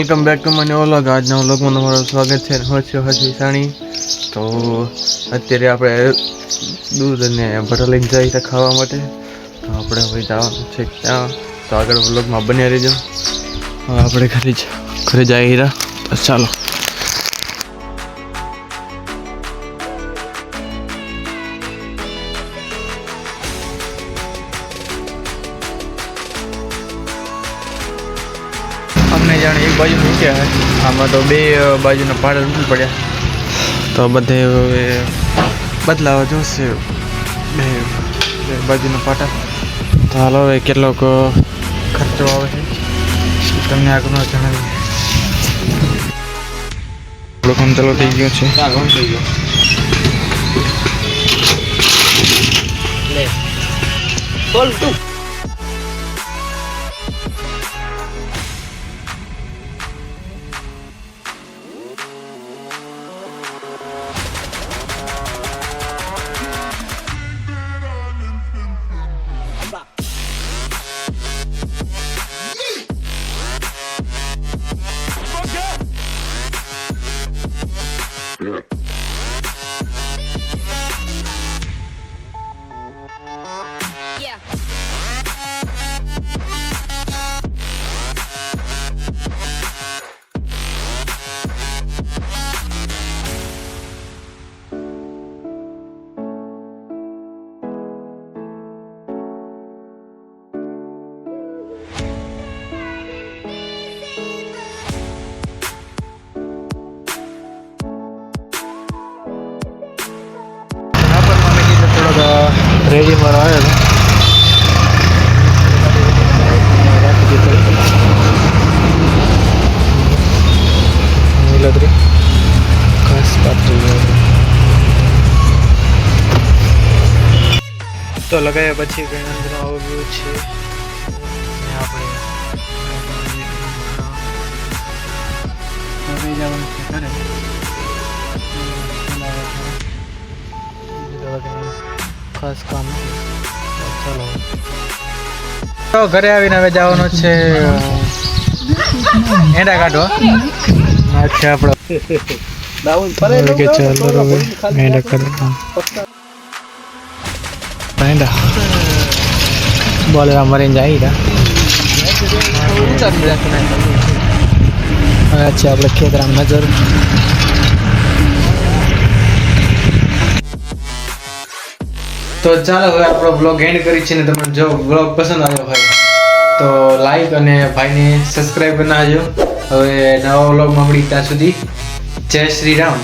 Welcome back to my vlog. આજના વ્લોગમાં તમારું સ્વાગત છે। હર્ષ વિસાણી। તો અત્યારે આપણે દૂધ અને બટર લઈને જઈએ ખાવા માટે। તો આપણે હવે જવાનું છે ત્યાં। તો આગળ વ્લોગમાં બન્યા રહેજો। હવે આપણે ઘરે જઈએ હીરા। તો ચાલો। हमने जाने एक बाजू मूक्या है। आम तो बे बाजू पाड़ा नहीं पड़ा। तो बधे बदलाव जो से बे बाजू पाटा। तो हालो के खर्चो आवे तमने आगे जणावी। काम चालू थी गयो छे। बोल तू रेडी मारा है तो लगाया पछी अंदर આવ્યું છે આપણે જવાનું છે ઘરે ખાસ કામ। ચાલો તો ઘરે આવીને હવે જવાનું છે એંડા કાઢો। અચ્છા આપણો કે ચાલો હવે એંડા કાઢો। એંડા બોલરા મરીને જાય। અચ્છા આપણે ખેતરામ નજર। तो चलो હવે આપણો બ્લોગ એન્ડ કરી છે ને તમને જો બ્લોગ પસંદ આવ્યો હોય તો લાઈક અને ભાઈને સબસ્ક્રાઇબ કરી નાખજો। હવે નવા બ્લોગમાં મળી ત્યાં સુધી જય શ્રી રામ।